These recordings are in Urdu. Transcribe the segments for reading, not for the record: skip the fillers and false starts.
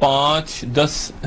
5-10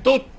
2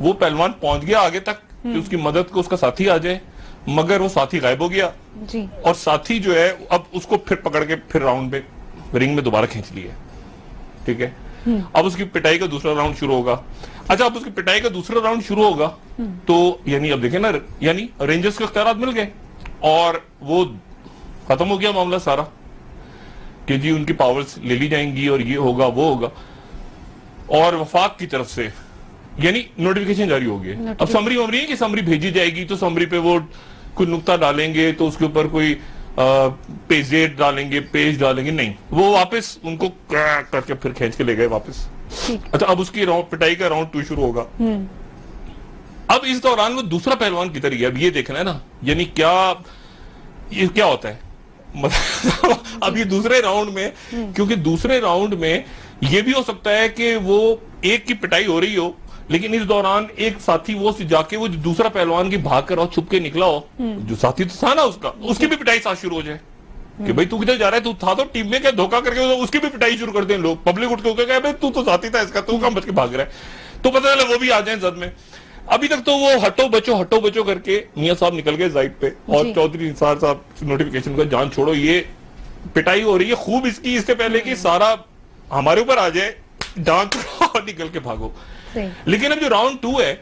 وہ پہلوان پہنچ گیا آگے تک کہ اس کی مدد کو اس کا ساتھی آ جائے، مگر وہ ساتھی غائب ہو گیا جی، اور ساتھی جو ہے اب اس کو پھر پکڑ کے پھر راؤنڈ میں رنگ میں دوبارہ کھینچ لیا، ٹھیک ہے. اب اس کی پٹائی کا دوسرا راؤنڈ شروع ہوگا. اچھا اب اس کی پٹائی کا دوسرا راؤنڈ شروع ہوگا تو یعنی اب دیکھیں نا، یعنی رینجرز کے اختیارات مل گئے اور وہ ختم ہو گیا معاملہ سارا کہ جی ان کی پاورز لے لی جائیں گی اور یہ ہوگا وہ ہوگا. اور وفاق کی طرف سے یعنی نوٹیفیکیشن جاری ہو گئی. اب سمری ومری ہے کہ سمری بھیجی جائے گی تو سمری پہ وہ کوئی نقطہ ڈالیں گے تو اس کے اوپر کوئی پیجیٹ ڈالیں گے، پیج ڈالیں گے، نہیں، وہ واپس ان کو کر کے پھر کھینچ کے لے گئے واپس. اچھا اب اس کی پٹائی کا راؤنڈ 2 شروع ہوگا. اب اس دوران وہ دوسرا پہلوان کی طرح، اب یہ دیکھنا ہے نا، یعنی یہ کیا ہوتا ہے اب یہ دوسرے راؤنڈ میں، کیونکہ دوسرے راؤنڈ میں یہ بھی ہو سکتا ہے کہ وہ ایک کی پٹائی ہو رہی ہو لیکن اس دوران ایک ساتھی وہ جا کے وہ جو دوسرا پہلوان کی بھاگ کر چھپ کے نکلا ہو، جو ساتھی تو تھا نا اس کی بھی پٹائی ساتھ شروع ہو جائے کہ بھئی تو کدھر جا رہا ہے، تو تھا تو ٹیم میں، کیا دھوکہ کر کے اس کی بھی پٹائی شروع کر دیں لوگ، پبلک اٹھ کے کہے بھئی تو ساتھی تھا اس کا، تو کہاں بچ کے بھاگ رہا ہے، تو پتہ چلا وہ بھی آ جائیں زد میں. ابھی تک تو وہ ہٹو بچو کر کے میاں صاحب نکل گئے زائد پہ اور چودھری نثار صاحب نوٹیفیکیشن کا جان چھوڑو، یہ پٹائی ہو رہی ہے خوب اس کی، اس سے پہلے کہ سارا ہمارے اوپر آ جائے، جان چھوڑو نکل کے بھاگو. لیکن اب جو راؤنڈ 2 ہے،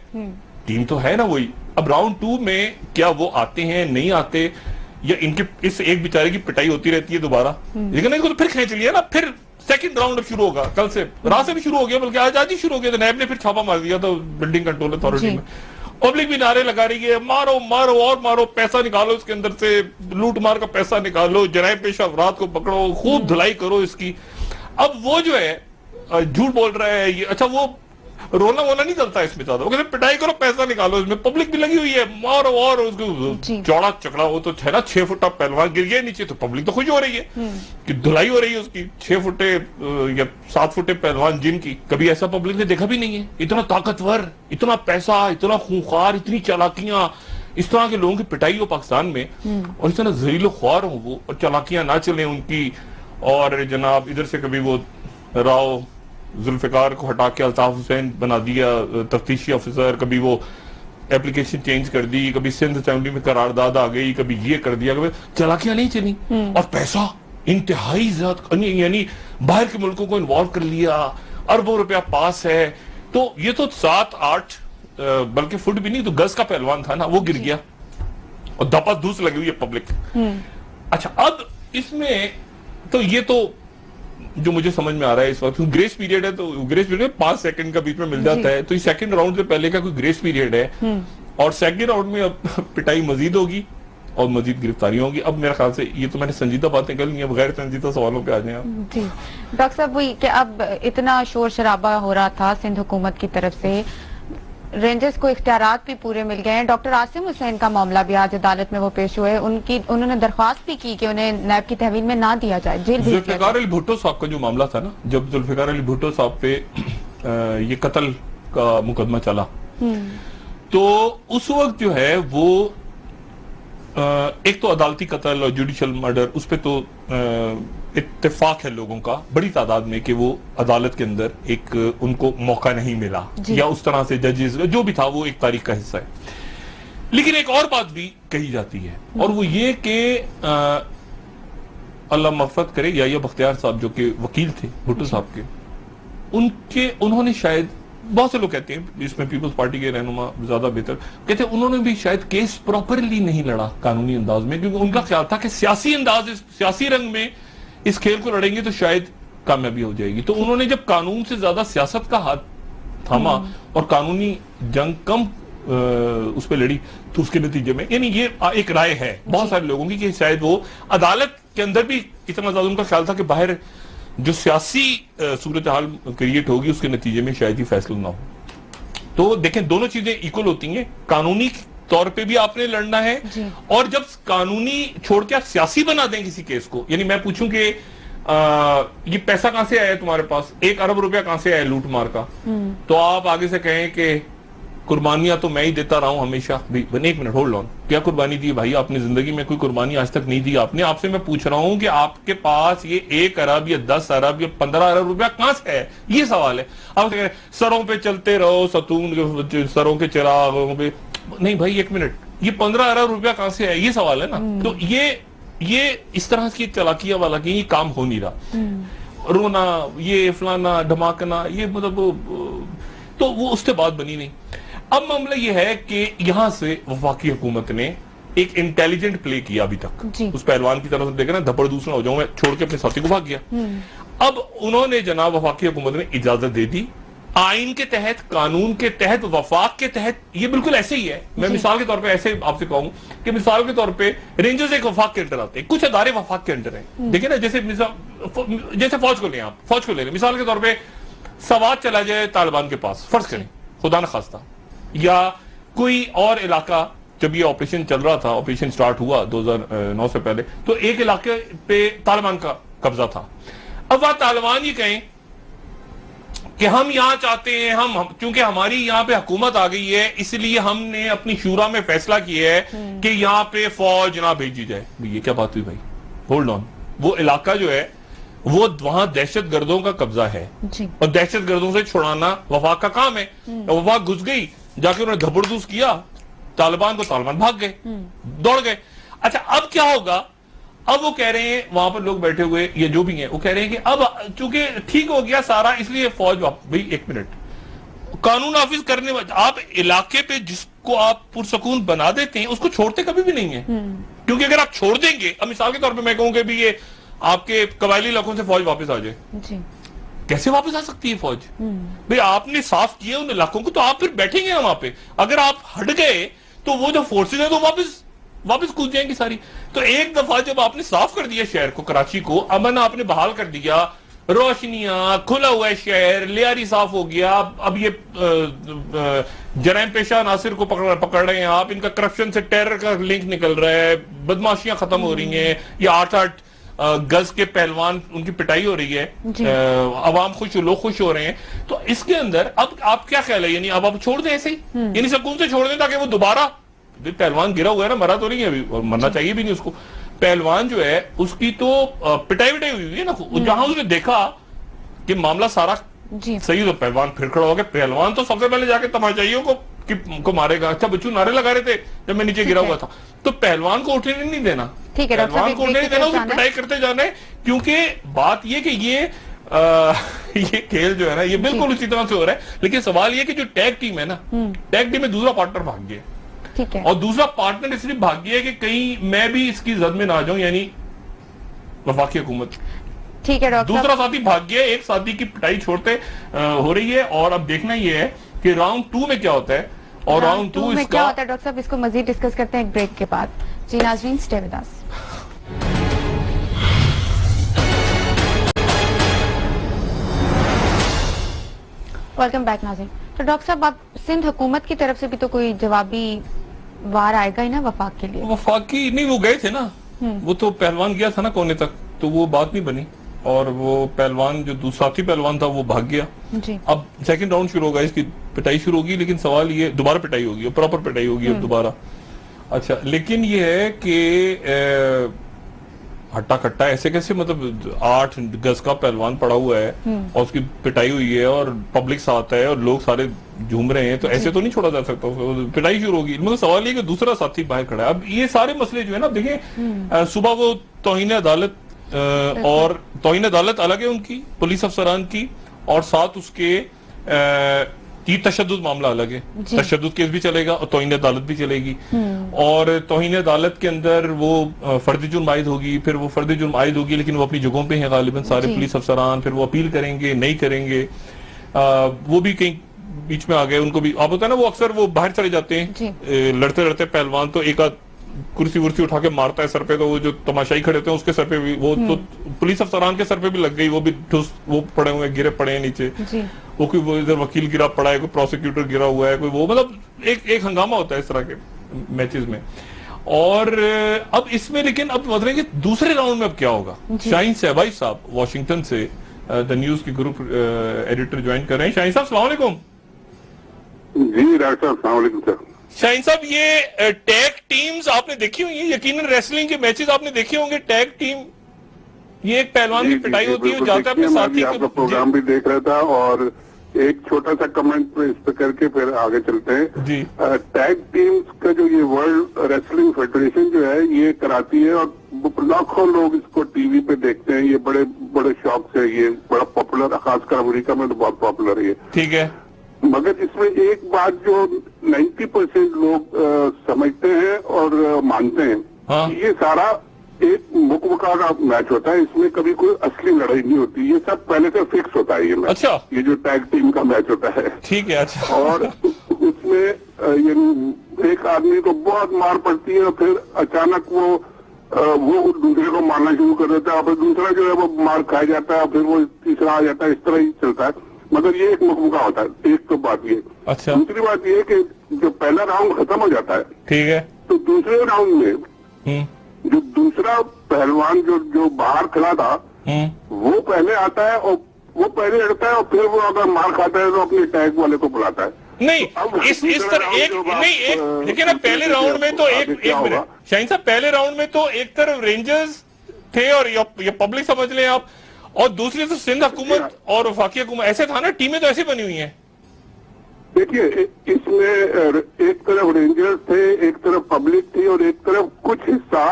ٹیم تو ہے نا وہی، اب راؤنڈ 2 میں کیا وہ آتے ہیں نہیں آتے، یا ان کے اس ایک بیچارے کی پٹائی ہوتی رہتی ہے دوبارہ، لیکن ان کو تو پھر کھینچ لیا نا. پھر سیکنڈ راؤنڈ اب شروع ہوگا، کل سے رات سے بھی شروع ہو گیا، بلکہ آج ہی شروع ہو گیا تھا. نیب نے پھر چھاپا مار دیا تھا بلڈنگ کنٹرول اتھارٹی میں. پبلک بھی نعرے لگا رہی ہے مارو مارو اور مارو، پیسہ نکالو اس کے اندر سے، لوٹ مار کا پیسہ نکالو، جرائم پیشہ افراد کو پکڑو، خوب دھلائی کرو اس کی. اب وہ جو ہے جھوٹ بول رہا ہے یہ، اچھا وہ رونا وونا نہیں چلتا اس میں زیادہ، وہ کہتے ہیں پٹائی کرو پیسہ نکالو، اس میں پبلک بھی لگی ہوئی ہے، مارو اور اس کو چوڑا چکڑا. وہ تو ہے نا 6 فٹا پہلوان گر گیا نیچے، تو پبلک تو خوش ہو رہی ہے کہ دھلائی ہو رہی ہے اس کی. 6 فٹے یا 7 فٹے پہلوان جن کی کبھی ایسا پبلک نے دیکھا بھی نہیں ہے، اتنا طاقتور، اتنا پیسہ، اتنا خونخوار، اتنی چالاکیاں، اس طرح کے لوگوں کی پٹائی ہو پاکستان میں، اور اس طرح زہریل و خوار ہوں وہ، اور چالاکیاں نہ چلیں ان کی. اور جناب ادھر سے کبھی وہ راؤ ذوالفقار کو ہٹا کے الطاف حسین بنا دیا تفتیشی افسر، کبھی وہ اپلیکیشن چینج کر دی، کبھی سندھ اسمبلی میں قرارداد آ گئی، کبھی یہ کر دیا، کبھی چالاکیاں نہیں چلی. اور پیسہ انتہائی زیادہ، یعنی باہر کے ملکوں کو انوالو کر لیا، اربوں روپیہ پاس ہے. تو یہ تو 7-8 بلکہ فٹ بھی نہیں تو گز کا پہلوان تھا نا، وہ گر گیا اور دپا دھوس لگی ہوئی ہے پبلک. اچھا اب اس میں تو یہ تو جو مجھے سمجھ میں آ رہا ہے اس وقت گریس پیریڈ ہے، تو گریس پیریڈ 5 سیکنڈ کا بیچ میں مل جاتا ہے، تو یہ سیکنڈ راؤنڈ سے پہلے کا کوئی گریس پیریڈ ہے، اور سیکنڈ راؤنڈ میں اب پٹائی مزید ہوگی اور مزید گرفتاری ہوگی. اب میرے خیال سے یہ تو میں نے سنجیدہ باتیں کر لی ہیں، اب غیر سنجیدہ سوالوں پہ آ جائیں آپ. جی ڈاکٹر صاحب، وہی کہ اب اتنا شور شرابہ ہو رہا تھا سندھ حکومت کی طرف سے، رینجرز کو اختیارات بھی پورے مل گئے ہیں. ڈاکٹر عاصم حسین کا معاملہ بھی آج عدالت میں وہ پیش ہوئے، انہوں نے درخواست بھی کی کہ انہیں نیب کی تحویل میں نہ دیا جائے، جیل بھیج دیا جائے. ذوالفقار علی بھٹو صاحب کا جو معاملہ تھا نا، جب ذوالفقار علی بھٹو صاحب پہ یہ قتل کا مقدمہ چلا، تو اس وقت جو ہے وہ ایک تو عدالتی قتل اور جوڈیشل مرڈر، اس پہ تو اتفاق ہے لوگوں کا بڑی تعداد میں کہ وہ عدالت کے اندر ایک ان کو موقع نہیں ملا، یا اس طرح سے ججز جو بھی تھا وہ ایک تاریخ کا حصہ ہے. لیکن ایک اور بات بھی کہی جاتی ہے، اور وہ یہ کہ اللہ مغفرت کرے یا بختیار صاحب جو کہ وکیل تھے بھٹو صاحب کے، انہوں نے شاید، بہت سے لوگ کہتے ہیں اس میں پیپلز پارٹی کے رہنما زیادہ بہتر کہتے ہیں، انہوں نے بھی شاید کیس پراپرلی نہیں لڑا قانونی انداز میں، کیونکہ ان کا خیال تھا کہ سیاسی رنگ میں اس کھیل کو لڑیں گے تو شاید کامیابی ہو جائے گی. تو انہوں نے جب قانون سے زیادہ سیاست کا ہاتھ تھاما اور قانونی جنگ کم اس پہ لڑی، تو اس کے نتیجے میں، یعنی یہ ایک رائے ہے بہت سارے لوگوں کی کہ شاید وہ عدالت کے اندر بھی اتنا زیادہ ان کا خیال تھا کہ باہر جو سیاسی صورتحال کریٹ ہوگی اس کے نتیجے میں شاید ہی فیصلہ نہ ہو. تو دیکھیں دونوں چیزیں ایکول ہوتی ہیں، قانونی طور پہ بھی آپ نے لڑنا ہے، اور جب قانونی چھوڑ کے آپ سیاسی بنا دیں کسی کیس کو، یعنی میں پوچھوں کہ یہ پیسہ کہاں سے آیا تمہارے پاس، 1 ارب روپیہ کہاں سے آیا لوٹ مار کا، تو آپ آگے سے کہیں کہ قربانیاں تو میں ہی دیتا رہا ہوں ہمیشہ. ایک منٹ ہولڈ آن, کیا قربانی دی بھائی آپ نے زندگی میں؟ کوئی قربانی آج تک نہیں دی آپ نے. آپ سے میں پوچھ رہا ہوں کہ آپ کے پاس یہ 1 ارب یا 10 ارب یا 15 ارب روپیہ کہاں سے ہے؟ یہ سوال ہے. آپ کہہ رہے ہیں سروں پہ چلتے رہو, ستون سروں کے چراغوں پہ. نہیں بھائی ایک منٹ, یہ 15 ارب روپیہ کہاں سے ہے؟ یہ سوال ہے نا. تو یہ اس طرح کی چالاکیاں والا کہ یہ کام ہو نہیں رہا. رونا, یہ فلانا دھماکنا, یہ مطلب تو وہ اس سے بات بنی نہیں. اب معاملہ یہ ہے کہ یہاں سے وفاقی حکومت نے ایک انٹیلیجنٹ پلے کیا ابھی تک. اس پہلوان کی طرف سے دیکھا نا, دھپڑ دوسرا ہو جاؤں میں, چھوڑ کے اپنے ساتھی کو بھاگ گیا. اب انہوں نے جناب وفاقی حکومت نے اجازت دے دی آئین کے تحت, قانون کے تحت, وفاق کے تحت. یہ بالکل ایسے ہی ہے. میں مثال کے طور پہ ایسے آپ سے کہوں کہ مثال کے طور پہ رینجرز ایک وفاق کے انڈر آتے ہیں, کچھ ادارے وفاق کے انڈر ہیں. دیکھیں نا, جیسے فوج کو لیں, آپ فوج کو لے لیں مثال کے طور پہ. سوات چلا جائے طالبان کے پاس, فرض کریں خدا نخواستہ, یا کوئی اور علاقہ, جب یہ آپریشن چل رہا تھا, آپریشن سٹارٹ ہوا 2009 سے پہلے, تو ایک علاقے پہ طالبان کا قبضہ تھا. اب وہاں طالبان یہ کہیں کہ ہم یہاں چاہتے ہیں, چونکہ ہماری یہاں پہ حکومت آ گئی ہے, اس لیے ہم نے اپنی شورا میں فیصلہ کیا ہے کہ یہاں پہ فوج نہ بھیجی جائے. یہ کیا بات ہوئی بھائی؟ Hold on. وہ علاقہ جو ہے وہ وہاں دہشت گردوں کا قبضہ ہے, اور دہشت گردوں سے چھڑانا وفاق کا کام ہے. وفاق گھس گئی, جا کے انہوں نے دھبڑدوز کیا طالبان کو, طالبان بھاگ گئے, دوڑ گئے. اچھا اب کیا ہوگا؟ اب وہ کہہ رہے ہیں, وہاں پر لوگ بیٹھے ہوئے یہ جو بھی ہیں, وہ کہہ رہے ہیں کہ اب چونکہ ٹھیک ہو گیا سارا, اس لیے فوج بھائی ایک منٹ, قانون نافذ کرنے آپ علاقے پہ جس کو آپ پرسکون بنا دیتے ہیں اس کو چھوڑتے کبھی بھی نہیں ہے. کیونکہ اگر آپ چھوڑ دیں گے, اب مثال کے طور پہ میں کہوں کہ بھی یہ آپ کے قبائلی علاقوں سے فوج واپس آ جائے, کیسے واپس آ سکتی ہے فوج؟ بھئی آپ نے صاف کیا ان علاقوں کو, تو آپ پھر بیٹھیں گے نا وہاں پہ. اگر آپ ہٹ گئے تو وہ جو فورسز ہیں تو واپس کود جائیں گی ساری. تو ایک دفعہ جب آپ نے صاف کر دیا شہر کو, کراچی کو, امن آپ نے بحال کر دیا, روشنیاں, کھلا ہوا ہے شہر, لیاری صاف ہو گیا. اب یہ جرائم پیشہ عناصر کو پکڑ رہے ہیں آپ, ان کا کرپشن سے ٹیرر کا لنک نکل رہا ہے, بدماشیاں ختم ہو رہی ہیں, یہ 8 گز کے پہلوان ان کی پٹائی ہو رہی ہے, عوام خوش, لوگ خوش ہو رہے ہیں. تو اس کے اندر اب آپ کیا خیال ہے, یعنی اب آپ چھوڑ دیں ایسے ہی, یعنی سکون سے چھوڑ دیں تاکہ وہ دوبارہ, پہلوان گرا ہوا ہے نا, مرا تو نہیں ہے ابھی, اور مرنا چاہیے بھی نہیں اس کو. پہلوان جو ہے اس کی تو پٹائی ہوئی ہے نا, جہاں اس نے دیکھا کہ معاملہ سارا صحیح, تو پہلوان پھر کھڑا ہو گیا. پہلوان تو سب سے پہلے جا کے تماشائیوں کو مارے گا. اچھا بچوں نارے لگا رہے تھے جب میں نیچے گرا ہوا تھا, تو پہلوان کو اٹھنے نہیں دینا, پہلوان کو اٹھنے نہیں دینا, اسے پٹائی کرتے جانا ہے. کیونکہ بات یہ کہ یہ کھیل جو ہے نا یہ بالکل اسی طرح سے ہو رہا ہے. لیکن سوال یہ کہ جو ٹیگ ٹیم ہے نا, ٹیگ ٹیم میں دوسرا پارٹنر بھاگ گیا, اور دوسرا پارٹنر اس لیے بھاگ گیا کہ کہیں میں بھی اس کی زد میں نہ آ جاؤں, یعنی وفاقی حکومت. دوسرا ساتھی بھاگ گیا, ایک ساتھی کی پٹائی چھوڑتے ہو رہی ہے. اور اب دیکھنا یہ ہے کہ راؤنڈ 2 میں کیا ہوتا ہے, اور راؤنڈ 2 میں کیا ہوتا ہے. ڈاکٹر صاحب اس کو مزید ڈسکس کرتے ہیں ایک بریک کے بعد. جی ناظرین, stay with us. Welcome back ناظرین. تو ڈاکٹر صاحب آپ سندھ حکومت کی طرف سے بھی تو کوئی جوابی وار آئے گا ہی نا وفاق کے لیے؟ وفاقی نہیں, وہ گئے تھے نا, وہ تو پہلوان گیا تھا نا کونے تک, تو وہ بات نہیں بنی, اور وہ پہلوان جو ساتھی پہلوان تھا وہ بھاگ گیا. اب سیکنڈ راؤنڈ شروع ہوگا, اس کی پٹائی شروع ہوگی, لیکن سوال یہ دوبارہ پٹائی ہوگی, پراپر پٹائی ہوگی اب دوبارہ. اچھا, لیکن یہ ہے کہ ہٹا کٹا ایسے کیسے, مطلب 8 گز کا پہلوان پڑا ہوا ہے اور اس کی پٹائی ہوئی ہے اور پبلک ساتھ ہے اور لوگ سارے جھوم رہے ہیں, تو ایسے تو نہیں چھوڑا جا سکتا, پٹائی شروع ہوگی. مگر سوال یہ کہ دوسرا ساتھی باہر کھڑا ہے. اب یہ سارے مسئلے جو ہے نا, دیکھیں صبح وہ توہین عدالت, اور توہین عدالت الگ ہے ان کی, پولیس افسران کی, اور ساتھ اس کے تشدد معاملہ الگ ہے. تشدد کیس بھی چلے گا اور توہین عدالت بھی چلے گی. اور توہین عدالت کے اندر وہ فرد جرم عائد ہوگی, پھر وہ فرد جرم عائد ہوگی لیکن وہ اپنی جگہوں پہ ہیں غالباً سارے پولیس افسران, پھر وہ اپیل کریں گے, نہیں کریں گے, وہ بھی کہیں بیچ میں آ گئے. ان کو بھی آپ ہوتا ہے نا, وہ اکثر وہ باہر چلے جاتے ہیں لڑتے لڑتے پہلوان, تو ایک آدھ کرسی ورسی اٹھا کے مارتا ہے سر پہ, تو وہ جو تماشائی کھڑے ہوتے ہیں اس کے سر پہ بھی, وہ تو پولیس افسران کے سر پہ بھی لگ گئی, وہ بھی وہ پڑے ہوئے گرے پڑے ہیں نیچے, وہ کوئی ادھر وکیل گرا پڑا ہے, کوئی پروسیکیوٹر گرا ہوا ہے, کوئی وہ, مطلب ایک ہنگامہ ہوتا ہے اس طرح کے میچز میں. اور اب اس میں لیکن اب مطلب کہ دوسرے راؤنڈ میں اب کیا ہوگا. شاہین صاحبائی صاحب واشنگٹن سے دا نیوز کی گروپ ایڈیٹر جوائن کر رہے ہیں. شاہین صاحب السلام علیکم. جی ڈاکٹر صاحب السلام علیکم سر. شاہین صاحب یہ ٹیگ ٹیمز آپ نے دیکھی ہوئی ہیں؟ یقیناً ریسلنگ کے میچز آپ نے دیکھے ہوں گے. ٹیگ ٹیم یہ ایک پہلوان کی پٹائی ہوتی ہے وہ جاتا ہے اپنے ساتھی آپ کا پروگرام بھی دیکھ رہا تھا اور ایک چھوٹا سا کمنٹ اس پہ کر کے پھر آگے چلتے ہیں. جی ٹیگ ٹیمز کا جو یہ ورلڈ ریسلنگ فیڈریشن جو ہے یہ کراتی ہے اور لاکھوں لوگ اس کو ٹی وی پہ دیکھتے ہیں. یہ بڑے بڑے شوق سے یہ بڑا پاپولر، خاص کر امریکہ میں تو بہت پاپولر ہے. ٹھیک ہے، مگر اس میں ایک بات جو 90% لوگ سمجھتے ہیں اور مانتے ہیں، یہ سارا ایک مکمکا کا میچ ہوتا ہے. اس میں کبھی کوئی اصلی لڑائی نہیں ہوتی. یہ سب پہلے سے فکس ہوتا ہے یہ میچ. اچھا، یہ جو ٹیگ ٹیم کا میچ ہوتا ہے. ٹھیک ہے. اچھا، اور اس میں ایک آدمی کو بہت مار پڑتی ہے اور پھر اچانک وہ دوسرے کو مارنا شروع کر دیتا ہے اور پھر دوسرا جو ہے وہ مار کھا جاتا ہے، پھر وہ تیسرا آ جاتا ہے. اس طرح ہی چلتا ہے. مگر یہ ایک مکمکا ہوتا ہے. ایک تو بات یہ. اچھا، دوسری بات یہ کہ جو پہلا راؤنڈ ختم ہو جاتا ہے، ٹھیک ہے، تو دوسرے راؤنڈ میں جو دوسرا پہلوان جو باہر کھڑا تھا وہ پہلے آتا ہے اور وہ پہلے لڑتا ہے اور پھر وہ اگر مار کھاتا ہے تو اپنے ٹیگ والے کو بلاتا ہے. نہیں اس طرح ایک نہیں لیکن اب پہلے راؤنڈ میں تو ایک منٹ شاہین صاحب، پہلے راؤنڈ میں تو ایک طرف رینجرز تھے اور یہ پبلک سمجھ لیں آپ، اور دوسری تو سندھ حکومت اور وفاقی حکومت. ایسے تھا نا، ٹیمیں تو ایسی بنی ہوئی ہیں. دیکھیے اس میں ایک طرف رینجرز تھے، ایک طرف پبلک تھی اور ایک طرف کچھ حصہ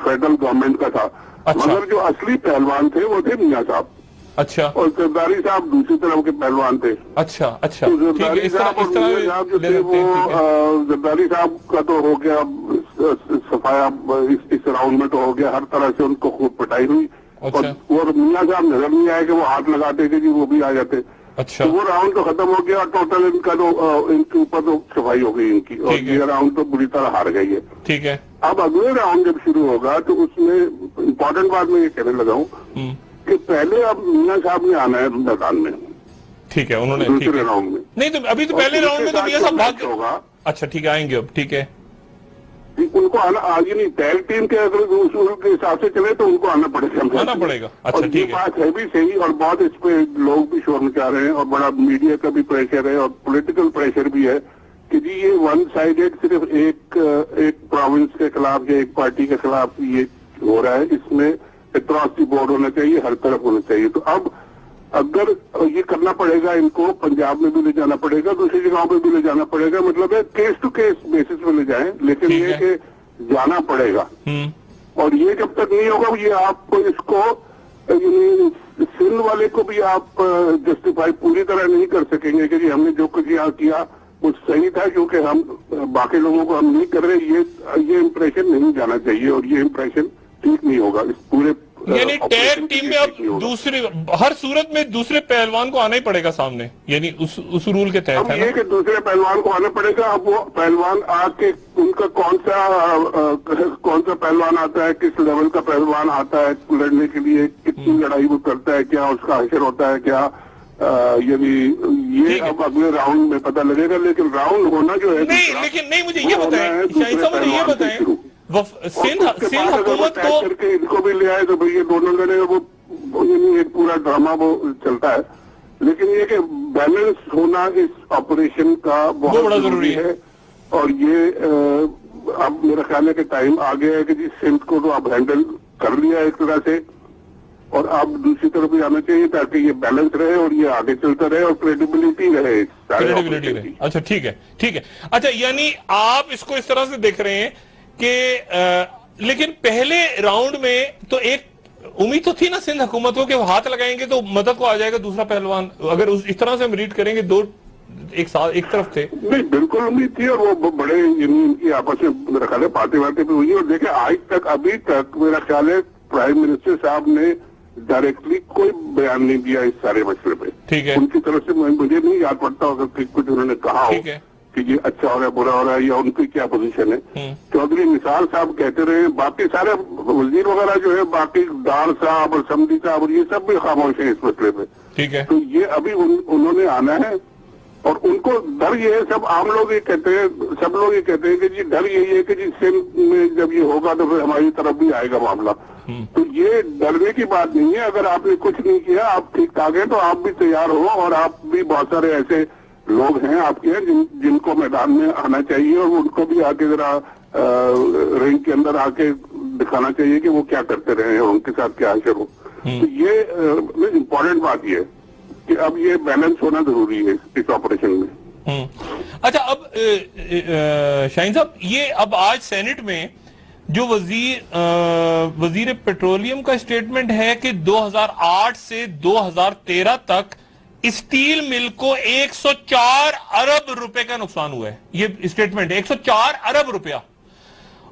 فیڈرل گورنمنٹ کا تھا. مگر جو اصلی پہلوان تھے وہ تھے میاں صاحب. اچھا، اور زرداری صاحب دوسری طرف کے پہلوان تھے. اچھا اچھا، زرداری صاحب اور میاں صاحب جو تھے وہ زرداری صاحب کا تو ہو گیا صفایا اس راؤنڈ میں تو ہو گیا. ہر طرح سے ان کو خوب پٹائی ہوئی اور میاں صاحب نظر نہیں آئے کہ وہ ہاتھ لگاتے کہ جی وہ بھی آ جاتے. اچھا، وہ راؤنڈ تو ختم ہو گیا اور ٹوٹل ان کا تو ان کے اوپر تو صفائی ہو گئی ان کی اور یہ راؤنڈ تو بری طرح ہار گئی ہے. ٹھیک ہے. اب اگلے راؤنڈ جب شروع ہوگا تو اس میں امپورٹنٹ بات میں یہ کہنے لگا ہوں کہ پہلے اب میاں صاحب نے آنا ہے میدان میں. ٹھیک ہے، انہوں نے دوسرے راؤنڈ میں نہیں تو ابھی تو پہلے راؤنڈ میں تو میاں صاحب بھاگ ہوگا. اچھا ٹھیک ہے، آئیں گے اب. ٹھیک ہے، ان کو آنا آج ہی نہیں. ٹیگ ٹیم کے اگر اصول کے حساب سے چلے تو ان کو آنا پڑے گا. اچھا ٹھیک ہے. بات ہے بھی صحیح اور بہت اس پہ لوگ بھی شور مچا رہے ہیں اور بڑا میڈیا کا بھی پریشر ہے اور پولیٹیکل پریشر بھی ہے کہ جی یہ ون سائیڈڈ صرف ایک پروونس کے خلاف یا ایک پارٹی کے خلاف یہ ہو رہا ہے. اس میں اکراس دی بورڈ ہونا چاہیے، ہر طرف ہونا چاہیے. تو اب اگر یہ کرنا پڑے گا، ان کو پنجاب میں بھی لے جانا پڑے گا، دوسری جگہوں پہ بھی لے جانا پڑے گا. مطلب ہے کیس ٹو کیس بیسس پہ لے جائیں، لیکن یہ کہ جانا پڑے گا. اور یہ جب تک نہیں ہوگا یہ آپ کو اس کو سندھ والے کو بھی آپ جسٹیفائی پوری طرح نہیں کر سکیں گے کہ جی ہم نے جو کچھ یہاں کیا وہ صحیح تھا کیونکہ ہم باقی لوگوں کو ہم نہیں کر رہے. یہ امپریشن نہیں جانا چاہیے اور یہ امپریشن ٹھیک نہیں ہوگا اس پورے. یعنی ٹیگ ٹیم میں اب دوسرے ہر صورت میں دوسرے پہلوان کو آنا ہی پڑے گا سامنے، یعنی اس رول کے تحت ہے نا. یہ کہ دوسرے پہلوان کو آنا پڑے گا. اب وہ پہلوان آ کے ان کا کون سا پہلوان آتا ہے، کس لیول کا پہلوان آتا ہے لڑنے کے لیے، کتنی لڑائی وہ کرتا ہے، کیا اس کا حشر ہوتا ہے، کیا یعنی یہ اب اگلے راؤنڈ میں پتہ لگے گا. لیکن راؤنڈ ہونا جو ہے لیکن نہیں مجھے یہ بتائیں شاہین صاحب، مجھے یہ بتائیں سندھ حکومت کو ان کو بھی لے آئے تو بھئی یہ دونوں لڑے وہ ایک پورا ڈرامہ وہ چلتا ہے. لیکن یہ کہ بیلنس ہونا اس آپریشن کا بہت بڑا ضروری ہے. اور یہ اب میرا خیال ہے کہ ٹائم آ گیا ہے کہ جی سندھ کو تو اب ہینڈل کر لیا ایک طرح سے اور اب دوسری طرف بھی آنا چاہیے تاکہ یہ بیلنس رہے اور یہ آگے چلتا رہے اور کریڈیبلٹی رہے. اچھا ٹھیک ہے، ٹھیک ہے. اچھا یعنی آپ اس کو اس طرح سے دیکھ رہے ہیں کہ لیکن پہلے راؤنڈ میں تو ایک امید تو تھی نا سندھ حکومت کو کہ وہ ہاتھ لگائیں گے تو مدد کو آ جائے گا دوسرا پہلوان. اگر اس طرح سے ہم ریڈ کریں گے دو ایک طرف تھے. نہیں بالکل امید تھی اور وہ بڑے ان کی آپس میں میرا خیال ہے باتیں بھی ہوئی. اور دیکھیں آج تک ابھی تک میرا خیال ہے پرائم منسٹر صاحب نے ڈائریکٹلی کوئی بیان نہیں دیا اس سارے مسئلے پہ. ٹھیک ہے. ان کی طرف سے مجھے نہیں یاد پڑتا اگر کچھ انہوں نے کہا ہو کہ یہ اچھا ہو رہا ہے برا ہو رہا ہے یا ان کی کیا پوزیشن ہے. چودھری نثار صاحب کہتے رہے، باقی سارے وزیر وغیرہ جو ہے، باقی ڈار صاحب اور سمدھی صاحب اور یہ سب بھی خاموش ہیں اس مسئلے پہ. ٹھیک ہے. تو یہ ابھی انہوں نے آنا ہے اور ان کو ڈر یہ ہے، سب عام لوگ یہ کہتے ہیں، سب لوگ یہ کہتے ہیں کہ جی ڈر یہی ہے کہ جی سندھ میں جب یہ ہوگا تو پھر ہماری طرف بھی آئے گا معاملہ. تو یہ ڈرنے کی بات نہیں ہے. اگر آپ نے کچھ نہیں کیا، آپ ٹھیک ٹھاک ہیں تو آپ بھی تیار ہو اور آپ بھی بہت سارے ایسے لوگ ہیں آپ کے جن کو میدان میں آنا چاہیے اور ان کو بھی آ کے ذرا رنگ کے اندر آ کے دکھانا چاہیے کہ وہ کیا کرتے رہے ہیں اور ان کے ساتھ کیا حشر ہو. تو یہ امپورٹنٹ بات یہ ہے کہ اب یہ بیلنس ہونا ضروری ہے اس آپریشن میں. اچھا اب شاہین صاحب یہ اب آج سینٹ میں جو وزیر پیٹرولیم کا اسٹیٹمنٹ ہے کہ 2008 سے 2013 تک اسٹیل مل کو 104 ارب روپے کا نقصان ہوا ہے. یہ اسٹیٹمنٹ ہے 104 ارب روپیہ.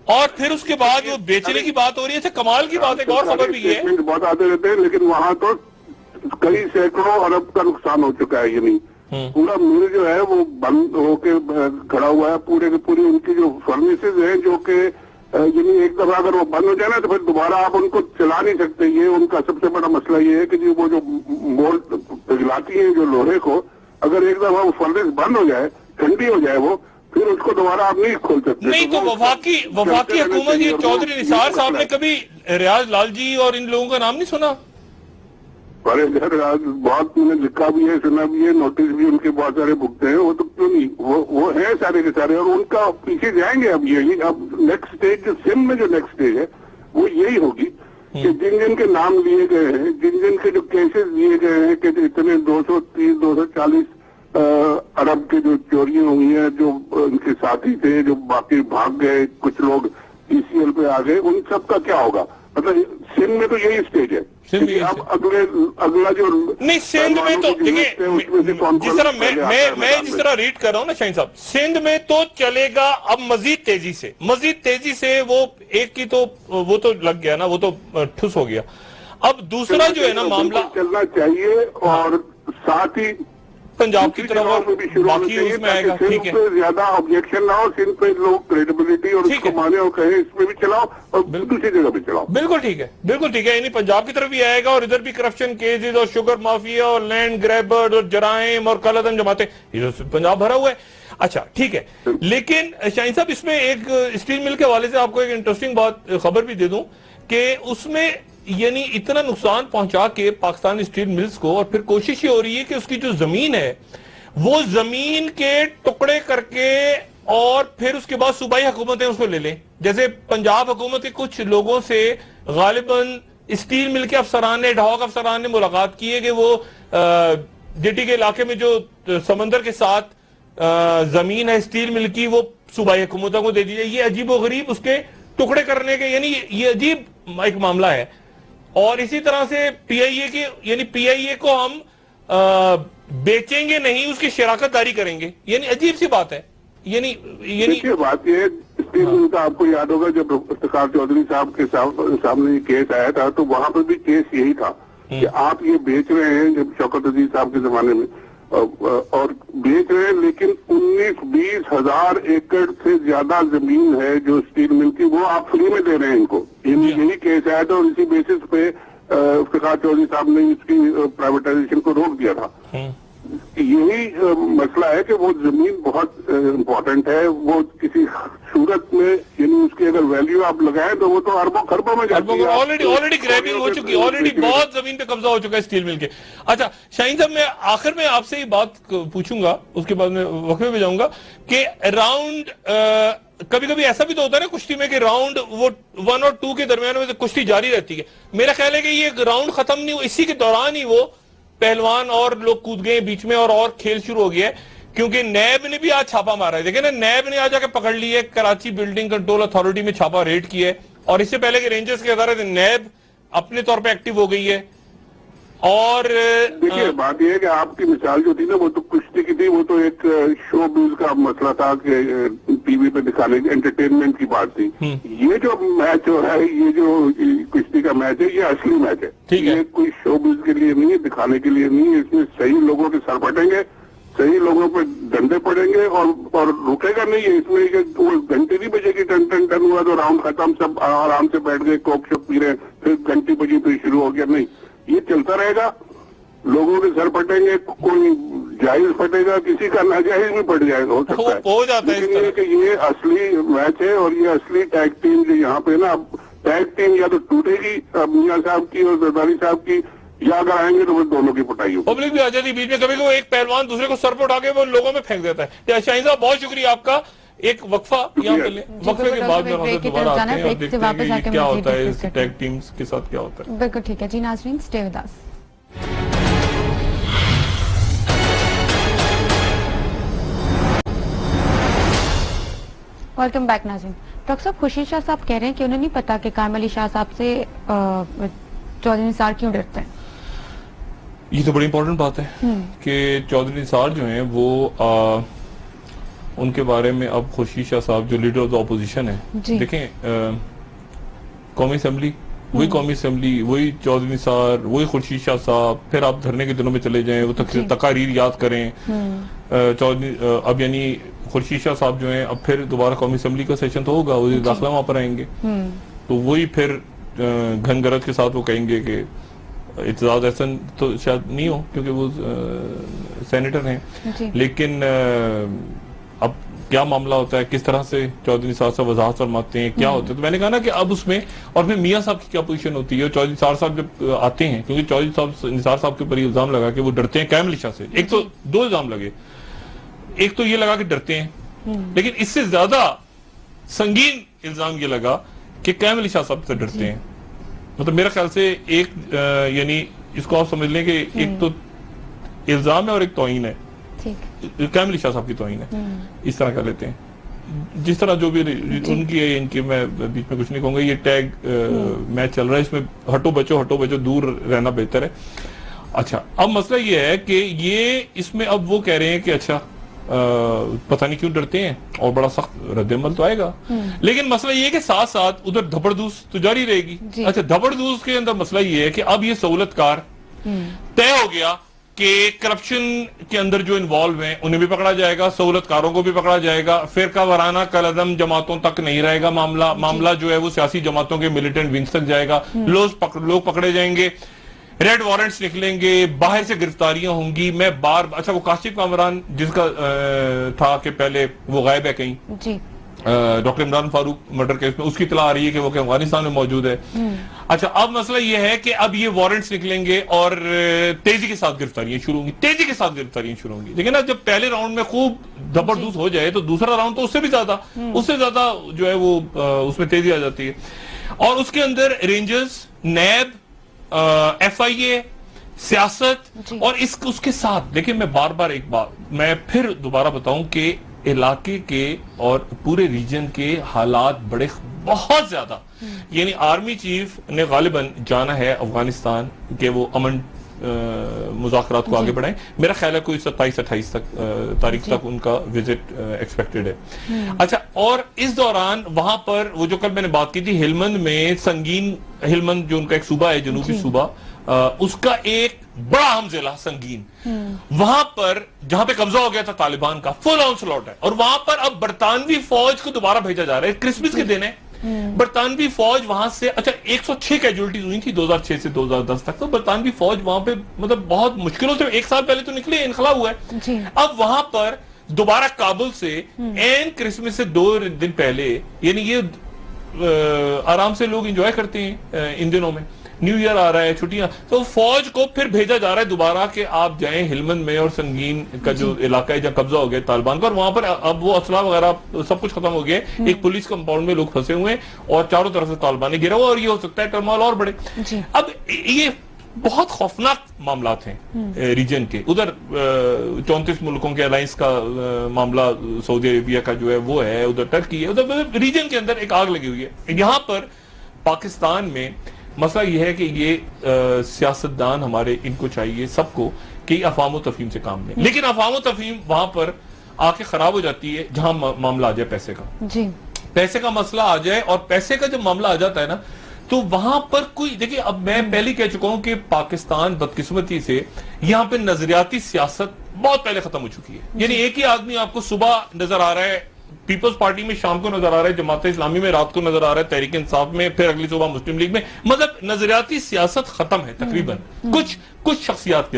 اور پھر اس کے بعد وہ بیچنے کی بات ہو رہی ہے. کمال کی بات ہے, ایک اور خبر بھی ہے بہت آتے رہتے ہیں لیکن وہاں تو کئی سینکڑوں ارب کا نقصان ہو چکا ہے. یہ نہیں پورا مل جو ہے وہ بند ہو کے کھڑا ہوا ہے. پورے کے پوری ان کی جو فرنیسز ہیں جو کہ یعنی ایک دفعہ اگر وہ بند ہو جائے نا تو پھر دوبارہ آپ ان کو چلا نہیں سکتے. یہ ان کا سب سے بڑا مسئلہ یہ ہے کہ وہ جو مولڈ پگھلاتی ہیں جو لوہے کو, اگر ایک دفعہ وہ فرنیس بند ہو جائے, ٹھنڈی ہو جائے وہ, پھر اس کو دوبارہ آپ نہیں کھول سکتے. نہیں تو وفاقی حکومت یہ چودھری نثار صاحب نے کبھی ریاض لال جی اور ان لوگوں کا نام نہیں سنا؟ ارے بہت میں نے لکھا بھی ہے, سنا بھی ہے, نوٹس بھی ان کے بہت سارے بھگتے ہیں. وہ تو کیوں نہیں, وہ ہیں سارے کے سارے, اور ان کا پیچھے جائیں گے. اب یہی اب نیکسٹ اسٹیج جو سندھ میں جو نیکسٹ اسٹیج ہے وہ یہی ہوگی کہ جن کے نام لیے گئے ہیں, جن کے جو کیسز لیے گئے ہیں کہ اتنے 230-240 ارب کے جو چوریاں ہوئی ہیں, جو ان کے ساتھی تھے جو باقی بھاگ گئے, کچھ لوگ ECL پہ آ گئے, ان سب کا کیا ہوگا؟ مطلب سندھ میں تو یہی اسٹیج ہے. اب اگلا جو نہیں سندھ میں تو جس طرح میں جس طرح ریڈ کر رہا ہوں نا شاہین صاحب, سندھ میں تو چلے گا اب مزید تیزی سے. وہ ایک کی تو وہ تو لگ گیا نا, وہ تو ٹھس ہو گیا. اب دوسرا جو ہے نا معاملہ چلنا چاہیے اور ساتھ ہی پنجاب کی طرف اور باقی اس میں آئے گا. ٹھیک ہے, زیادہ آبجیکشن نہ ہو, سندھ پہ لوگ کریڈیبلٹی اور اس کو مانے اور کہیں اس میں بھی چلاؤ اور دوسری جگہ بھی چلاؤ. بالکل ٹھیک ہے. یعنی پنجاب کی طرف بھی آئے گا اور ادھر بھی کرپشن کیسز اور شوگر مافیا اور لینڈ گریبر اور جرائم اور کالا دھن جماعتیں, یہ پنجاب بھرا ہوا ہے. اچھا ٹھیک ہے, لیکن شاہین صاحب اس میں ایک اسٹیل مل کے حوالے سے آپ کو ایک انٹرسٹنگ خبر بھی دے دوں کہ اس میں یعنی اتنا نقصان پہنچا کے پاکستان اسٹیل ملز کو, اور پھر کوشش یہ ہو رہی ہے کہ اس کی جو زمین ہے وہ زمین کے ٹکڑے کر کے اور پھر اس کے بعد صوبائی حکومتیں اس کو لے لیں. جیسے پنجاب حکومت کے کچھ لوگوں سے غالباً اسٹیل مل کے افسران نے, ایڈہاک افسران نے ملاقات کی ہے کہ وہ ڈیٹی کے علاقے میں جو سمندر کے ساتھ زمین ہے اسٹیل مل کی وہ صوبائی حکومتوں کو دے دی جائے. یہ عجیب و غریب اس کے ٹکڑے کرنے کے, یعنی یہ عجیب ایک معاملہ ہے. اور اسی طرح سے پی آئی اے کو ہم بیچیں گے نہیں, اس کی شراکت داری کریں گے. یعنی عجیب سی بات ہے. یعنی بات یہ ہے اسٹیل مل کا آپ کو یاد ہوگا جب افتخار چودھری صاحب کے سامنے یہ کیس آیا تھا تو وہاں پہ بھی کیس یہی تھا کہ آپ یہ بیچ رہے ہیں جب شوکت عزیز صاحب کے زمانے میں, اور بیچ رہے ہیں لیکن 19-20 ہزار ایکڑ سے زیادہ زمین ہے جو اسٹیل مل کی, وہ آپ فری میں دے رہے ہیں ان کو. یہی کیس آیا تھا اور اسی بیسس پہ افتخار چودھری صاحب نے اس کی پرائیویٹائزیشن کو روک دیا تھا. یہی مسئلہ ہے کہ وہ زمین بہت امپورٹنٹ ہے, وہ کسی صورت میں یعنی اس کی اگر ویلیو آپ لگائیں تو وہ تو اربوں خربوں میں جاتی ہے. آلریڈی گریبنگ ہو چکی, آلریڈی بہت زمین پہ قبضہ ہو چکا ہے اسٹیل مل کے. اچھا شاہین صاحب, میں آخر میں آپ سے یہ بات پوچھوں گا, اس کے بعد میں وقفے پہ جاؤں گا کہ راؤنڈ کبھی کبھی ایسا بھی تو ہوتا ہے نا کشتی میں کہ راؤنڈ وہ 1 اور 2 کے درمیان میں کشتی جاری رہتی ہے. میرا خیال ہے کہ یہ راؤنڈ ختم نہیں ہوا, اسی کے دوران ہی وہ پہلوان اور لوگ کود گئے بیچ میں اور کھیل شروع ہو گیا ہے, کیونکہ نیب نے بھی آج چھاپا مارا ہے. دیکھیں نا, نیب نے آج آ کے پکڑ لی ہے, کراچی بلڈنگ کنٹرول اتھارٹی میں چھاپا ریڈ کی ہے, اور اس سے پہلے کہ رینجرز کے ادارے نیب اپنے طور پہ ایکٹیو ہو گئی ہے. اور دیکھیے بات یہ ہے کہ آپ کی مثال جو تھی نا وہ تو کشتی کی تھی, وہ تو ایک شو بیز کا مسئلہ تھا کہ ٹی وی پہ دکھانے کی انٹرٹینمنٹ کی بات تھی. یہ جو میچ ہو رہا ہے, یہ جو کشتی کا میچ ہے, یہ اصلی میچ ہے. یہ کوئی شو بیز کے لیے نہیں ہے, دکھانے کے لیے نہیں ہے. اس میں صحیح لوگوں کے سر پٹیں گے, صحیح لوگوں پہ ڈنڈے پڑیں گے اور رکے گا نہیں ہے. اس میں کہ وہ گھنٹی نہیں بجے گی, ٹن ہوا تو راؤنڈ ختم, سب آرام سے بیٹھ گئے, کوک شپ پی رہے, پھر گھنٹی بجی پھر شروع ہو گیا. نہیں, یہ چلتا رہے گا, لوگوں کے سر پٹیں گے, کوئی جائز پھٹے گا, کسی کا ناجائز بھی پڑ جائے گا, ہو سکتا ہے. لیکن یہ کہ یہ اصلی میچ ہے اور یہ اصلی ٹیگ ٹیم جو یہاں پہ نا, ٹیگ ٹیم یا تو ٹوٹے گی میاں صاحب کی اور زرداری صاحب کی, یا اگر آئیں گے تو وہ دونوں کی پٹائی ہوگی. پبلک بھی آ جاتی بیچ میں, کبھی کوئی ایک پہلوان دوسرے کو سر پہ اٹھا کے وہ لوگوں میں پھینک دیتا ہے. شاہین صاحب بہت شکریہ آپ کا. ایک وقفہ یہاں پہ لیں, وقفے کے بعد میں دوبارہ آتے ہیں اور دیکھتے ہیں کہ کیا ہوتا ہے اس ٹیگ ٹیمز کے ساتھ کیا ہوتا ہے. بالکل ٹھیک ہے جی ناظرین, stay with us. Welcome back ناظرین. ڈاکٹر صاحب, خورشید شاہ صاحب کہہ رہے ہیں کہ انہیں نہیں پتا کہ قائم علی شاہ صاحب سے چودھری نثار کیوں ڈرتے ہیں. یہ تو بڑی امپورٹنٹ بات ہے کہ چودھری نثار جو ہیں وہ ان کے بارے میں اب خورشید شاہ صاحب جو لیڈر آف دا اپوزیشن ہے, دیکھیں قومی اسمبلی, وہی قومی اسمبلی, وہی چودھری نثار, وہی خورشید شاہ صاحب. پھر آپ دھرنے کے دنوں میں چلے جائیں, وہ تقاریر یاد کریں. اب یعنی خورشید شاہ صاحب جو ہیں اب پھر دوبارہ قومی اسمبلی کا سیشن تو ہوگا, وزیر داخلہ وہاں پر آئیں گے, تو وہی پھر گھن گرج کے ساتھ وہ کہیں گے کہ اعتزاز احسن تو شاید نہیں ہو کیونکہ وہ سینیٹر ہیں, لیکن اب کیا معاملہ ہوتا ہے, کس طرح سے چودھری نثار صاحب وضاحت فرماتے ہیں, کیا ہوتا ہے. تو میں نے کہا نا کہ اب اس میں, اور پھر میاں صاحب کی کیا پوزیشن ہوتی ہے. اور چودھری نثار صاحب جب آتے ہیں, کیونکہ چودھری نثار صاحب کے اوپر یہ الزام لگا کہ وہ ڈرتے ہیں قائم علی شاہ سے. ایک تو دو الزام لگے, ایک تو یہ لگا کہ ڈرتے ہیں, لیکن اس سے زیادہ سنگین الزام یہ لگا کہ قائم علی شاہ صاحب سے ڈرتے ہیں. مطلب میرا خیال سے ایک یعنی اس کو آپ سمجھ لیں کہ ایک تو الزام ہے اور ایک توہین ہے, قائم علی شاہ صاحب کی توہین ہے, اس طرح کر لیتے ہیں. جس طرح جو بھی ان کی ہے, ان کی میں بیچ میں کچھ نہیں کہوں گا. یہ ٹیگ میچ چل رہا ہے, اس میں ہٹو بچو دور رہنا بہتر ہے. اچھا, اب مسئلہ یہ ہے کہ یہ اس میں اب وہ کہہ رہے ہیں کہ اچھا پتہ نہیں کیوں ڈرتے ہیں, اور بڑا سخت رد عمل تو آئے گا. لیکن مسئلہ یہ ہے کہ ساتھ ساتھ ادھر دھبڑ دوس تو جاری رہے گی. اچھا, دھبڑ دوس کے اندر مسئلہ یہ ہے کہ اب یہ سہولت کار طے ہو گیا کہ کرپشن کے اندر جو انوالو ہیں انہیں بھی پکڑا جائے گا, سہولت کاروں کو بھی پکڑا جائے گا. فرقہ وارانہ کالعدم جماعتوں تک نہیں رہے گا معاملہ جو ہے وہ سیاسی جماعتوں کے ملیٹنٹ ونگز تک جائے گا. لوگ پکڑے جائیں گے, ریڈ وارنٹس نکلیں گے, باہر سے گرفتاریاں ہوں گی. میں اچھا, وہ کاشف کامران جس کا تھا کہ پہلے وہ غائب ہے کہیں, doctor Imran Farooq murder case میں, اس کی اطلاع آ رہی ہے کہ وہ افغانستان میں موجود ہے. اچھا, اب مسئلہ یہ ہے کہ اب یہ وارنٹس نکلیں گے اور تیزی کے ساتھ گرفتاریاں شروع ہوں گی. لیکن جب پہلے راؤنڈ میں خوب زبردست ہو جائے تو دوسرا راؤنڈ تو اس سے زیادہ جو ہے وہ اس میں تیزی آ جاتی ہے. اور اس کے اندر رینجرز, نیب, ایف آئی اے, سیاست, اور اس کے ساتھ دیکھیں میں بار بار ایک بات میں پھر دوبارہ بتاؤں کہ علاقے کے اور پورے ریجن کے حالات بہت زیادہ, یعنی آرمی چیف نے غالباً جانا ہے افغانستان کہ وہ امن مذاکرات کو آگے بڑھائیں. میرا خیال ہے کوئی 27-28 تاریخ تک ان کا وزٹ ایکسپیکٹڈ ہے. اچھا, اور اس دوران وہاں پر وہ جو کل میں نے بات کی تھی ہلمند میں, سنگین ہلمند جو ان کا ایک صوبہ ہے, جنوبی صوبہ, اس کا ایک بڑا اہم ضلع سنگین, وہاں پر جہاں پہ قبضہ ہو گیا تھا طالبان کا, فل آن سلاٹ ہے. اور وہاں پر اب برطانوی فوج کو دوبارہ بھیجا جا رہا ہے. کرسمس کے دن ہے, برطانوی فوج وہاں سے, اچھا 106 کیجولٹیز ہوئی تھی 2006 سے 2010 تک. تو برطانوی فوج وہاں پہ مطلب بہت مشکلوں سے, ایک سال پہلے تو نکلے, انخلا ہوا ہے. اب وہاں پر دوبارہ کابل سے این کرسمس سے 2 دن پہلے, یعنی یہ آرام سے لوگ انجوائے کرتے ہیں ان دنوں میں, نیو ایئر آ رہا ہے, چھٹیاں, تو فوج کو پھر بھیجا جا رہا ہے دوبارہ کہ آپ جائیں ہلمند میں اور سنگین کا جو علاقہ ہے جہاں قبضہ ہو گیا طالبان کا, اور وہاں پر اب وہ اسلحہ وغیرہ سب کچھ ختم ہو گیا. ایک پولیس کمپاؤنڈ میں لوگ پھنسے ہوئے ہیں اور چاروں طرف سے طالبان نے گھیرا ہوا, اور یہ ہو سکتا ہے ٹرمال اور بڑھے. اب یہ بہت خوفناک معاملات ہیں ریجن کے. ادھر 34 ملکوں کے الائنس کا معاملہ, سعودی عربیہ کا جو ہے وہ ہے, ادھر ٹرکی ہے, ادھر ریجن کے اندر ایک آگ لگی ہوئی ہے. یہاں پر پاکستان میں مسئلہ یہ ہے کہ یہ سیاستدان ہمارے, ان کو چاہیے سب کو کہ افہام و تفہیم سے کام لیں. لیکن افہام و تفہیم وہاں پر آ کے خراب ہو جاتی ہے جہاں معاملہ آ جائے پیسے کا. پیسے کا مسئلہ آ جائے, اور پیسے کا جب معاملہ آ جاتا ہے نا, تو وہاں پر کوئی, دیکھیں اب میں پہلے کہہ چکا ہوں کہ پاکستان بدقسمتی سے یہاں پہ نظریاتی سیاست بہت پہلے ختم ہو چکی ہے. یعنی ایک ہی آدمی آپ کو صبح نظر آ رہا ہے پیپلز پارٹی میں, شام کو نظر آ رہا ہے جماعت اسلامی میں, رات کو نظر آ رہا ہے تحریک انصاف میں, پھر اگلی صبح مسلم لیگ میں. مطلب نظریاتی سیاست ختم ہے تقریباً, کچھ شخصیات کے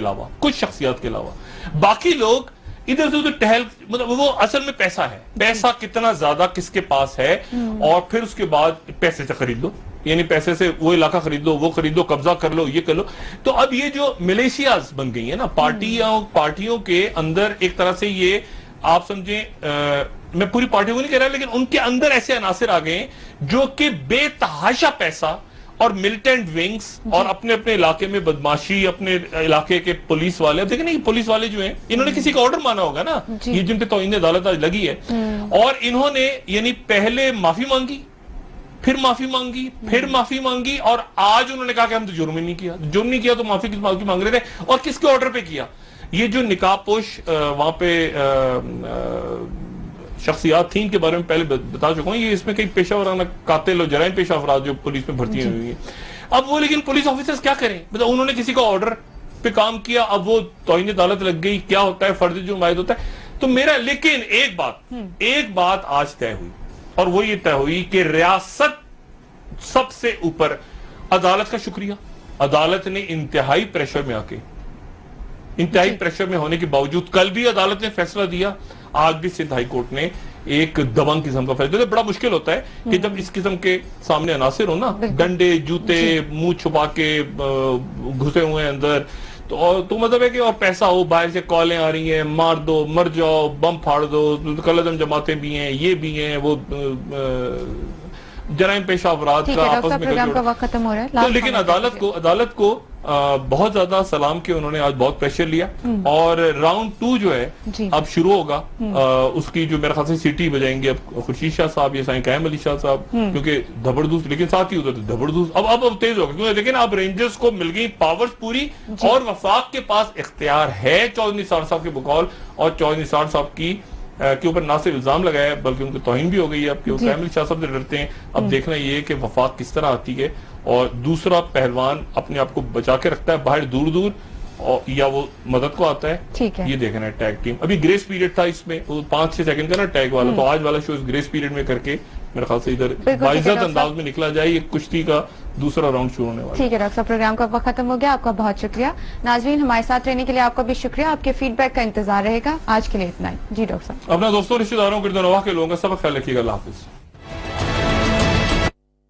علاوہ باقی لوگ ادھر سے ادھر ٹہل, مطلب وہ اصل میں پیسہ ہے, پیسہ کتنا زیادہ کس کے پاس ہے, اور پھر اس کے بعد پیسے سے خرید لو. یعنی پیسے سے وہ علاقہ خریدو، وہ خریدو، قبضہ کر لو، یہ کر لو. تو اب یہ جو ملیشیاز بن گئی ہیں نا پارٹیوں کے اندر، ایک طرح سے یہ آپ سمجھیں، میں پوری پارٹیوں کو نہیں کہہ رہا لیکن ان کے اندر ایسے عناصر آ گئے ہیں جو کہ بے تحاشا پیسہ اور ملٹنٹ ونگز اور اپنے علاقے میں بدماشی، اپنے علاقے کے پولیس والے، اب دیکھیں نا یہ پولیس والے جو ہیں انہوں نے کسی کا آرڈر مانا ہوگا نا، یہ جن پہ توہین عدالت آج لگی ہے، اور انہوں نے یعنی پہلے معافی مانگی، پھر معافی مانگی، پھر معافی مانگی، اور آج انہوں نے کہا کہ ہم تو جرم ہی نہیں کیا، جرم نہیں کیا تو معافی مانگ رہے تھے. اور کس کے آرڈر پہ کیا؟ یہ جو نقاب پوش وہاں پہ شخصیات تھیں، ان کے بارے میں پہلے بتا چکا ہوں، یہ اس میں کئی پیشہ ورانہ قاتل اور جرائم پیشہ افراد جو پولیس میں بھرتی ہوئی ہیں. اب وہ لیکن پولیس آفیسرز کیا کریں؟ مطلب انہوں نے کسی کا آرڈر پہ کام کیا، اب وہ توہین عدالت لگ گئی، کیا ہوتا ہے، فرض جرم عائد ہوتا ہے. تو میرا لیکن ایک بات آج طے ہوئی، اور وہ یہ طے ہوئی کہ ریاست سب سے اوپر. عدالت کا شکریہ، عدالت نے انتہائی پریشر میں آ کے، انتہائی پریشر میں ہونے کے باوجود، کل بھی عدالت نے فیصلہ دیا، آج بھی سندھ ہائی کورٹ نے ایک دبنگ قسم کا فیصلہ. بڑا مشکل ہوتا ہے کہ جب اس قسم کے سامنے عناصر ہو نا، ڈنڈے جوتے منہ چھپا کے گھسے ہوئے ہیں اندر، تو مطلب ہے کہ اور پیسہ ہو، باہر سے کالیں آ رہی ہیں، مار دو، مر جاؤ، بم پھاڑ دو، قلعدم جماعتیں بھی ہیں، یہ بھی ہیں، وہ جرائم پیشہ افراد کا آپس میں پروگرام کا وقت ختم ہو رہا ہے. تو لیکن عدالت کو بہت زیادہ سلام کہ انہوں نے آج بہت پریشر لیا، اور راؤنڈ 2 جو ہے اب شروع ہوگا. اس کی جو میرے خیال سے سیٹی بجائیں گے اب خورشید شاہ صاحب یا سائیں قائم علی شاہ صاحب، کیونکہ دھبڑدوز، لیکن ساتھ ہی ادھر دھبڑدوز اب تیز ہوگا، کیونکہ دیکھیں اب رینجرز کو مل گئی پاورز پوری، اور وفاق کے پاس اختیار ہے چودھری نثار صاحب کے بقول، اور چودھری نثار صاحب کے اوپر نہ صرف الزام لگایا ہے بلکہ ان کو توہین بھی ہو گئی ہے اب کہ وہ قائم علی شاہ صاحب سے ڈرتے ہیں. اب دیکھنا یہ ہے کہ وفاق کس طرح آتی ہے، اور دوسرا پہلوان اپنے آپ کو بچا کے رکھتا ہے باہر دور یا وہ مدد کو آتا ہے، یہ دیکھنا ہے. ٹیگ ٹیم ابھی گریس پیریڈ تھا اس میں، وہ 5-6 سیکنڈ کا نا ٹیگ والا، تو آج والا شو اس گریس پیریڈ میں کر کے میرے خیال سے ادھر باعزت انداز میں نکلا جائے. یہ کشتی کا دوسرا راؤنڈ شروع ہونے والا. ٹھیک ہے ڈاکٹر صاحب، پروگرام کا وقت ختم ہو گیا. آپ کا بہت شکریہ. ناظرین ہمارے ساتھ رہنے کے لیے آپ کا بھی شکریہ. آپ کے فیڈ بیک کا انتظار رہے گا. آج کے لیے اتنا ہی. جی ڈاکٹر صاحب، اپنا دوستوں رشتہ داروں گردنواہ کے لوگوں کا سب خیال رکھیے گا. اللہ حافظ.